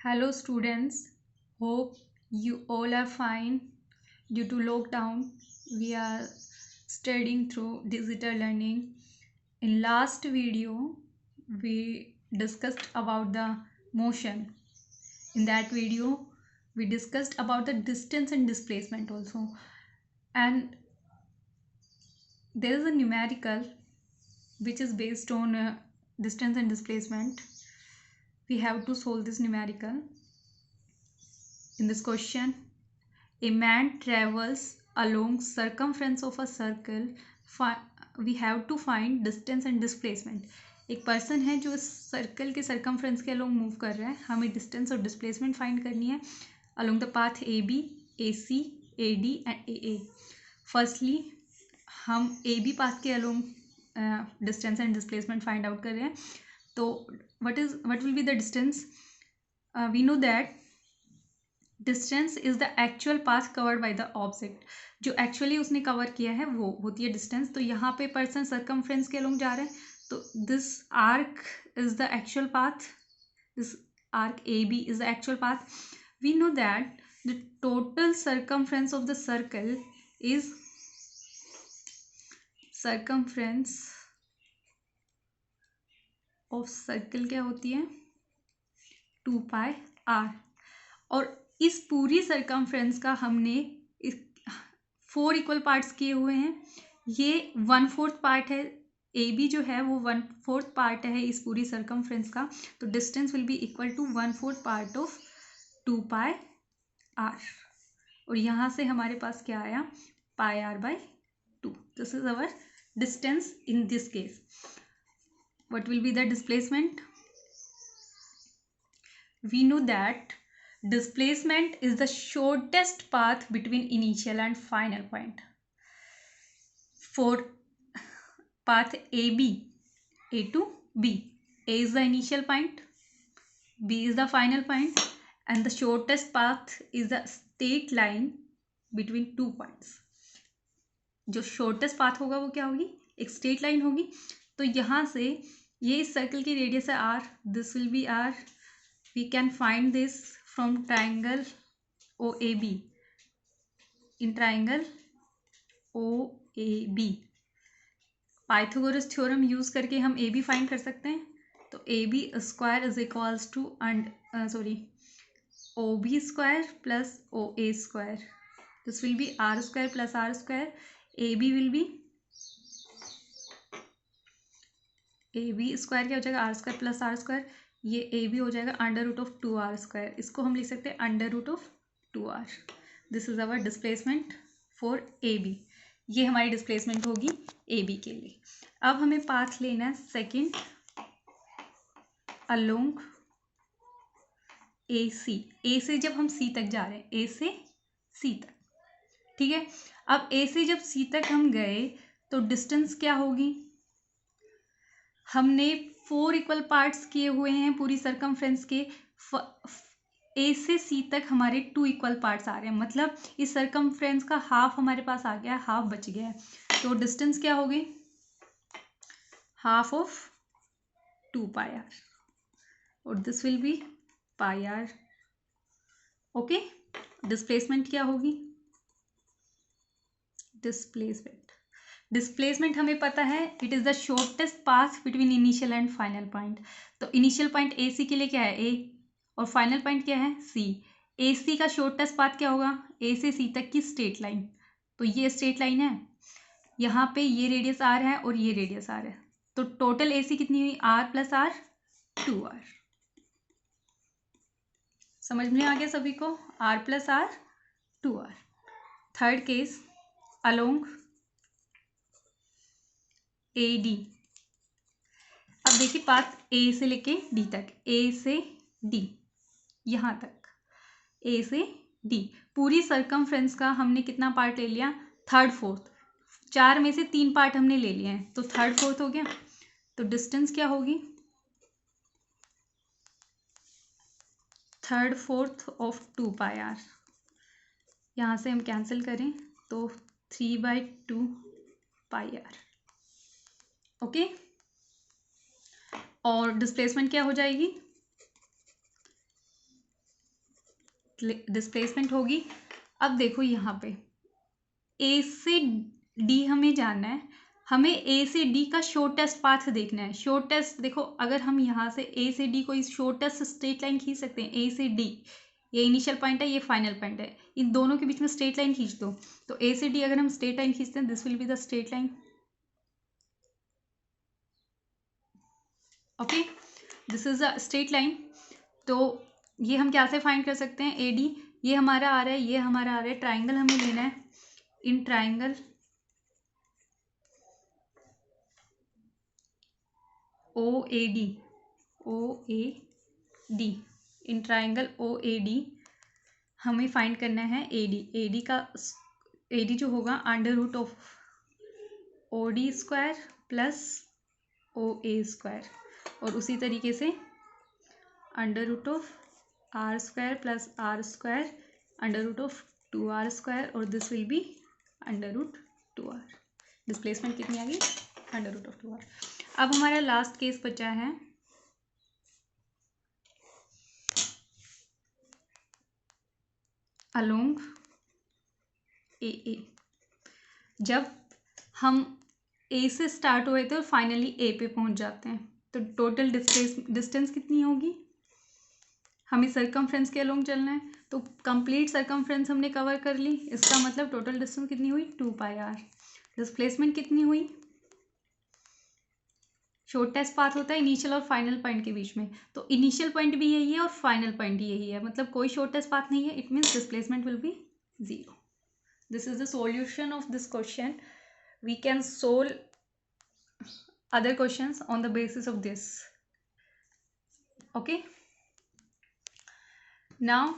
Hello students, hope you all are fine. Due to lockdown, we are studying through digital learning. In last video, we discussed about the motion. In that video, we discussed about the distance and displacement also. And there is a numerical which is based on distance and displacement. We have to solve this numerical. In this question, a man travels along circumference of a circle. We have to find distance and displacement. एक person है जो circle के circumference के along move कर रहा है. हमें distance और डिस्प्लेसमेंट फाइंड करनी है along the path A B, A C, A D and A A. Firstly हम ए बी पाथ के along distance and displacement find out कर रहे हैं. तो what will be the distance? We know that distance is the actual path covered by the object. जो actually उसने cover किया है वो होती है डिस्टेंस. तो यहाँ पे पर्सन सर्कमफ्रेंस के अलोंग जा रहे हैं, तो this arc is the actual path. This arc A B is the actual path. We know that the total circumference of the circle is circumference of circle क्या होती है? 2πr. और इस पूरी सर्कमफ्रेंस का हमने 4 इक्वल पार्ट्स किए हुए हैं. ये 1/4 पार्ट है. ए बी जो है वो 1/4 पार्ट है इस पूरी सर्कमफ्रेंस का. तो distance will be equal to 1/4 part of 2πr. और यहाँ से हमारे पास क्या आया? πr/2. This is our distance in this case. What will be the displacement? We know that displacement is the shortest path between initial and final point. For path AB, A to B, A is the initial point, B is the final point, and the shortest path is the straight line between 2 points. जो shortest path होगा वो क्या होगी? एक straight line होगी. तो यहाँ से ये इस सर्कल की रेडियस है R. This will be R. We can find this from triangle OAB. In triangle OAB, Pythagoras theorem use करके हम AB फाइंड कर सकते हैं. तो AB square is equals to OB square plus OA square. This will be R square plus R square. AB will be AB square क्या हो जाएगा? R square plus R square. ये ए बी हो जाएगा √2r². इसको हम लिख सकते हैं √2r. This is our displacement for A B. ये हमारी डिस्प्लेसमेंट होगी ए बी के लिए. अब हमें पाथ लेना है सेकेंड अलोंग ए सी. ए से जब हम सी तक जा रहे हैं, ए से सी तक, ठीक है. अब ए से जब सी तक हम गए तो डिस्टेंस क्या होगी? हमने 4 इक्वल पार्ट्स किए हुए हैं पूरी सर्कमफ्रेंस के. ए से सी तक हमारे 2 इक्वल पार्ट्स आ रहे हैं. मतलब इस सर्कमफ्रेंस का हाफ हमारे पास आ गया है, हाफ बच गया है. तो डिस्टेंस क्या होगी? Half of 2πr. और this will B πr. Okay. Displacement क्या होगी? डिस्प्लेसमेंट हमें पता है, it is the shortest path between initial and final point. तो इनिशियल पॉइंट ए सी के लिए क्या है? ए. और फाइनल पॉइंट क्या है? सी. ए सी का शॉर्टेस्ट पाथ क्या होगा? ए से सी तक की स्ट्रेट लाइन. तो ये स्ट्रेट लाइन है. यहाँ पे ये रेडियस आर है और ये रेडियस आर है. तो टोटल ए सी कितनी हुई? R plus R, 2r. समझ में आ गया सभी को? R plus R, 2r. Third case along A D. अब देखिए पाथ ए से लेके डी तक, ए से डी, यहाँ तक ए से डी. पूरी सर्कमफ्रेंस का हमने कितना पार्ट ले लिया? 3/4. 4 में से 3 पार्ट हमने ले लिए हैं, तो 3/4 हो गया. तो डिस्टेंस क्या होगी? 3/4 ऑफ 2πr. यहाँ से हम कैंसिल करें तो 3/2πr. ओके. और डिस्प्लेसमेंट क्या हो जाएगी? डिस्प्लेसमेंट होगी। अब देखो यहाँ पे ए से डी हमें जानना है, हमें ए से डी का शॉर्टेस्ट पाथ देखना है। शॉर्टेस्ट देखो, अगर हम यहाँ से ए से डी को शॉर्टेस्ट स्ट्रेट लाइन खींच सकते हैं। ए से डी, ये इनिशियल पॉइंट है, ये फाइनल पॉइंट है, इन दोनों के बीच में स्ट्रेट लाइन खींच दो। तो ए से डी अगर हम स्ट्रेट लाइन खींचते हैं, this will be the straight line. Okay, this is a straight line. तो ये हम क्या से फाइंड कर सकते हैं? ए डी, ये हमारा आ रहा है, ये हमारा आ रहा है, ट्राइंगल हमें लेना है। In triangle O A D, in triangle O A D हमें फाइंड करना है ए डी। ए डी जो होगा under root of O D square plus O A square, और उसी तरीके से under root of r square plus r square under root of 2r square, और this will be under root 2r। Displacement कितनी आ गई? Under root of 2r। अब हमारा लास्ट केस बचा है अलोंग ए। जब हम ए से स्टार्ट हुए थे और फाइनली ए पे पहुंच जाते हैं, तो टोटल डिस्टेंस कितनी होगी? हमें सर्कमफ्रेंस के अलोंग चलना है, तो कंप्लीट सर्कमफ्रेंस हमने कवर कर ली। इसका मतलब टोटल डिस्टेंस कितनी हुई? 2πr। डिस्प्लेसमेंट कितनी हुई? शॉर्टेस्ट पाथ होता है इनिशियल और फाइनल पॉइंट के बीच में, तो इनिशियल पॉइंट भी यही है और फाइनल पॉइंट भी यही है, मतलब कोई शॉर्टेस्ट पाथ नहीं है। It means displacement will be 0। This is the solution of this question. We can solve other questions on the basis of this. Okay, now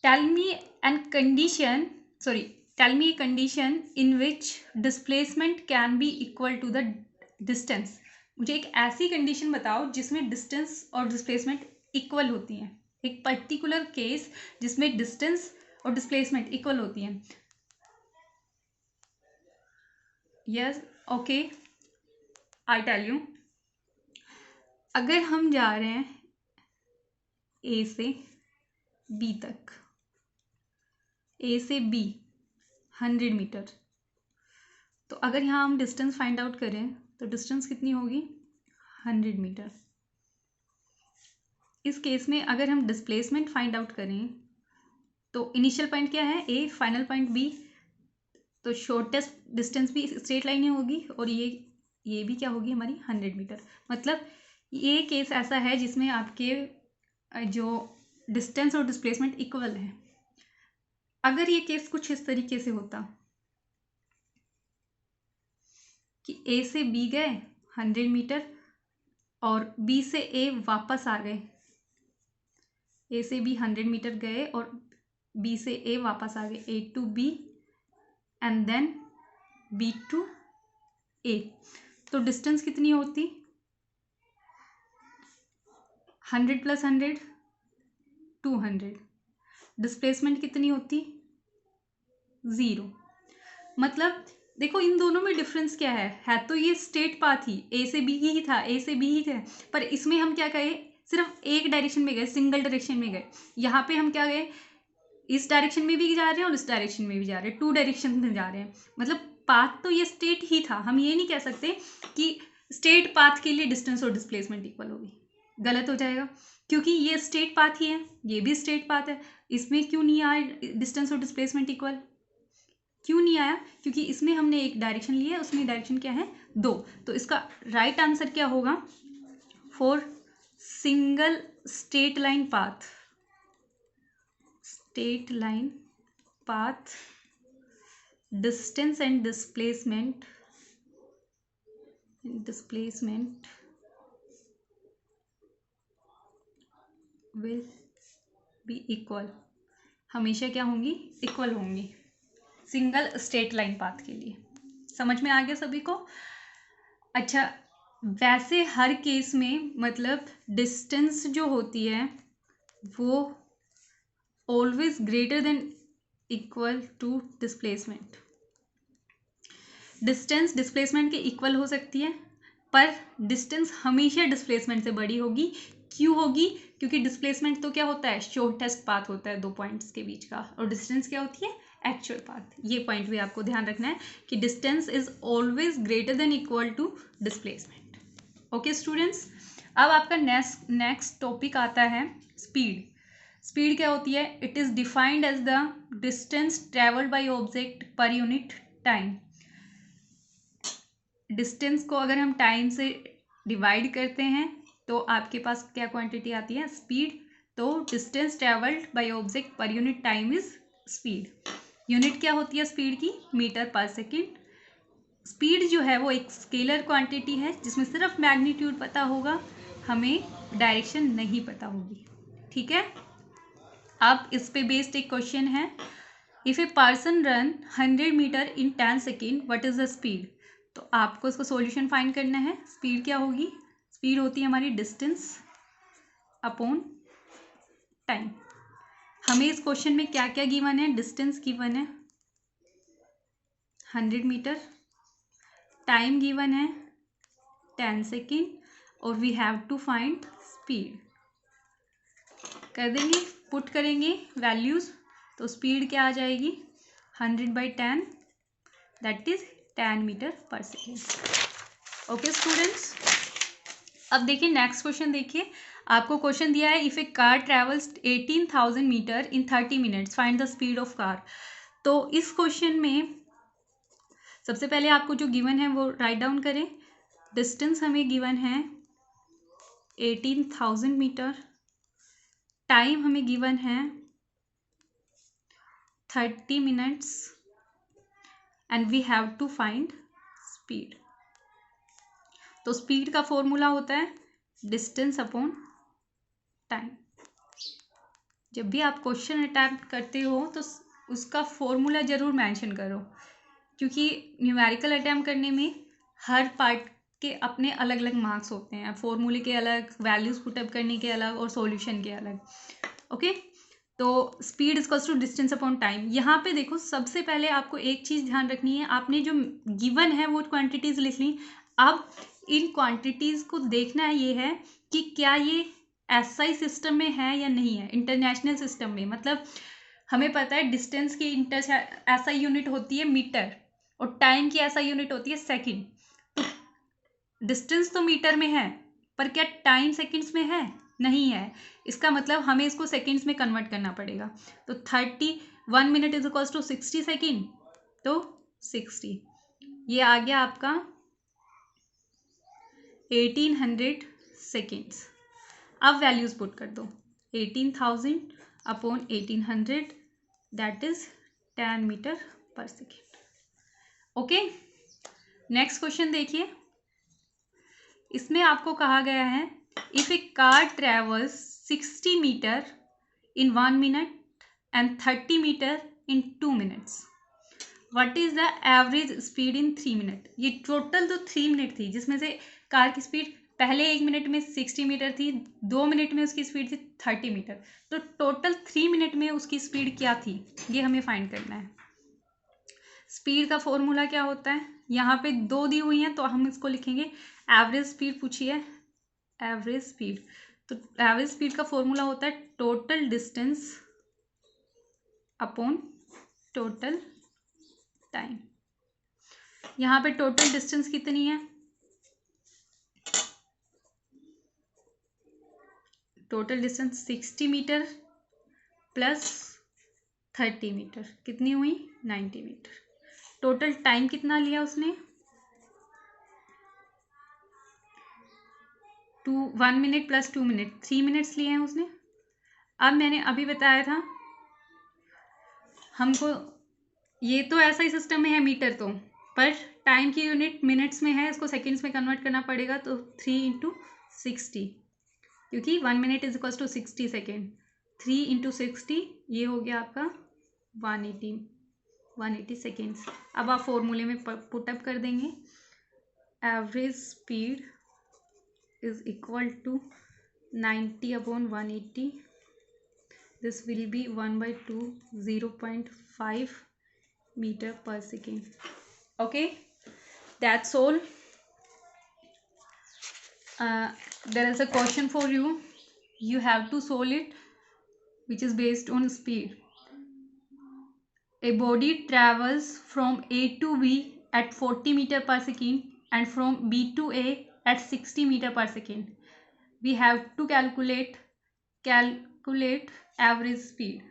tell me a condition in which displacement can be equal to the distance. मुझे एक ऐसी condition बताओ जिसमें distance और displacement equal होती हैं। एक particular case जिसमें डिस्टेंस और डिस्प्लेसमेंट इक्वल होती हैं। Yes, okay, I tell you. अगर हम जा रहे हैं ए से बी तक, ए से बी 100 मीटर, तो अगर यहाँ हम डिस्टेंस फाइंड आउट करें तो डिस्टेंस कितनी होगी? 100 मीटर। इस केस में अगर हम डिस्प्लेसमेंट फाइंड आउट करें तो इनिशियल पॉइंट क्या है? ए, फाइनल पॉइंट बी, तो शॉर्टेस्ट डिस्टेंस भी स्ट्रेट लाइन ही होगी, और ये भी क्या होगी हमारी? 100 मीटर। मतलब ये केस ऐसा है जिसमें आपके जो डिस्टेंस और डिस्प्लेसमेंट इक्वल है। अगर ये केस कुछ इस तरीके से होता कि ए से बी गए 100 मीटर और बी से ए वापस आ गए, ए से बी 100 मीटर गए और बी से ए वापस आ गए, A to B and then B to A, तो डिस्टेंस कितनी होती? 100 प्लस 100 200। डिस्प्लेसमेंट कितनी होती? 0। मतलब देखो इन दोनों में डिफरेंस क्या है तो ये स्ट्रेट पाथ ही ए से बी ही था, ए से बी ही था, पर इसमें हम क्या गए? सिर्फ एक डायरेक्शन में गए, सिंगल डायरेक्शन में गए। यहाँ पे हम क्या गए? इस डायरेक्शन में भी जा रहे हैं और इस डायरेक्शन में भी जा रहे हैं, 2 डायरेक्शन में जा रहे हैं। मतलब पाथ तो ये स्ट्रेट ही था। हम ये नहीं कह सकते कि स्ट्रेट पाथ के लिए डिस्टेंस और डिस्प्लेसमेंट इक्वल होगी, गलत हो जाएगा, क्योंकि ये स्ट्रेट पाथ ही है, ये भी स्ट्रेट पाथ है। इसमें क्यों नहीं आया डिस्टेंस और डिस्प्लेसमेंट इक्वल? क्यों नहीं आया? क्योंकि इसमें हमने एक डायरेक्शन लिया है, उसमें डायरेक्शन क्या है? 2। तो इसका राइट आंसर क्या होगा? For single straight line path distance and displacement will be equal। हमेशा क्या होंगी? इक्वल होंगी सिंगल स्ट्रेट लाइन पाथ के लिए। समझ में आ गया सभी को? अच्छा, वैसे हर केस में मतलब डिस्टेंस जो होती है वो always greater than equal to displacement. Distance displacement के इक्वल हो सकती है, पर डिस्टेंस हमेशा डिस्प्लेसमेंट से बड़ी होगी, क्यों होगी? क्योंकि डिस्प्लेसमेंट तो क्या होता है, शॉर्टेस्ट पाथ होता है दो पॉइंट्स के बीच का, और डिस्टेंस क्या होती है, एक्चुअल पाथ। ये पॉइंट भी आपको ध्यान रखना है कि distance is always greater than equal to displacement. Okay students, अब आपका नेक्स्ट टॉपिक आता है स्पीड। स्पीड क्या होती है? It is defined as the distance travelled by object per unit time. Distance को अगर हम टाइम से डिवाइड करते हैं तो आपके पास क्या क्वांटिटी आती है, स्पीड। तो distance travelled by object per unit time is speed. Unit क्या होती है स्पीड की, मीटर पर सेकेंड। स्पीड जो है वो एक स्केलर क्वांटिटी है जिसमें सिर्फ मैग्नीट्यूड पता होगा, हमें डायरेक्शन नहीं पता होगी। ठीक है, अब इस पे बेस्ड एक क्वेश्चन है, if a person run 100 metre in 10 second what is the speed. तो आपको इसको सॉल्यूशन फाइंड करना है। स्पीड क्या होगी, स्पीड होती है हमारी डिस्टेंस अपॉन टाइम। हमें इस क्वेश्चन में क्या क्या गिवन है, डिस्टेंस गिवन है 100 मीटर, टाइम गिवन है 10 सेकेंड, और we have to find speed. कर देंगे, पुट करेंगे वैल्यूज़, तो स्पीड क्या आ जाएगी 100/10 that is 10 metre per second. Okay students, अब देखिए नेक्स्ट क्वेश्चन। देखिए आपको क्वेश्चन दिया है, if a car travels 18,000 metres in 30 minutes find the speed of car. तो इस क्वेश्चन में सबसे पहले आपको जो गिवन है वो राइट डाउन करें। डिस्टेंस हमें गिवन है 18,000 मीटर, टाइम हमें गिवन है 30 minutes, and we have to find speed. तो स्पीड का फॉर्मूला होता है डिस्टेंस अपॉन टाइम। जब भी आप क्वेश्चन अटैम्प्ट करते हो तो उसका फॉर्मूला ज़रूर मेंशन करो, क्योंकि न्यूमेरिकल अटैम्प्ट करने में हर पार्ट के अपने अलग अलग मार्क्स होते हैं, फॉर्मूले के अलग, वैल्यूज़ पुटअप करने के अलग, और सॉल्यूशन के अलग। ओके, तो speed equals to distance upon time. यहाँ पे देखो सबसे पहले आपको एक चीज़ ध्यान रखनी है, आपने जो गिवन है वो क्वांटिटीज़ लिख ली। अब इन क्वांटिटीज़ को देखना ये है कि क्या ये एसआई सिस्टम में है या नहीं है, इंटरनेशनल सिस्टम में। मतलब हमें पता है डिस्टेंस की एसआई यूनिट होती है मीटर, और टाइम की एसआई यूनिट होती है सेकंड। तो डिस्टेंस तो मीटर में है, पर क्या टाइम सेकंड्स में है? नहीं है। इसका मतलब हमें इसको सेकंड्स में कन्वर्ट करना पड़ेगा। तो 31 minute is equals to 60 second, तो 60 ये आ गया आपका 1800 सेकेंड्स। अब वैल्यूज पुट कर दो, 18,000 upon 1800 that is 10 metre per second. Okay, next question देखिए। इसमें आपको कहा गया है, if a car travels 60 metres in 1 minute and 30 metres in 2 minutes what is the average speed in 3 minute. ये टोटल तो 3 मिनट थी, जिसमें से कार की स्पीड पहले 1 मिनट में 60 मीटर थी, 2 मिनट में उसकी स्पीड थी 30 मीटर, तो टोटल 3 मिनट में उसकी स्पीड क्या थी, ये हमें फाइंड करना है। स्पीड का फॉर्मूला क्या होता है, यहाँ पे 2 दी हुई हैं तो हम इसको लिखेंगे एवरेज स्पीड पूछी है, एवरेज स्पीड। तो एवरेज स्पीड का फॉर्मूला होता है total distance upon total time. यहाँ पे टोटल डिस्टेंस कितनी है, total distance 60 metres plus 30 metres कितनी हुई 90 मीटर। टोटल टाइम कितना लिया उसने, 1 मिनट प्लस 2 मिनट 3 मिनट्स लिए हैं उसने। अब मैंने अभी बताया था हमको, ये तो ऐसा ही सिस्टम में है मीटर तो, पर टाइम की यूनिट मिनट्स में है, इसको सेकेंड्स में कन्वर्ट करना पड़ेगा। तो 3 × 60, क्योंकि 1 minute is equals to 60 second, 3 × 60 ये हो गया आपका 180 सेकेंड्स। अब आप फॉर्मूले में पुटअप कर देंगे, average speed is equal to 90 upon 180, this will be 1/2 0.5 meter per second. Okay, that's all. There is a question for you. you have to solve it, which is based on speed. A body travels from A to B at 40 meter per second and from B to A at 60 meter per second. We have to calculate average speed.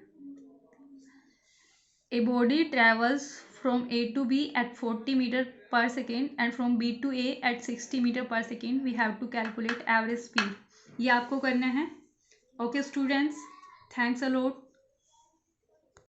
A body travels from A to B at 40 meter per second and from B to A at 60 meter per second. We have to calculate average speed. ये आपको करना है. Okay students, thanks a lot.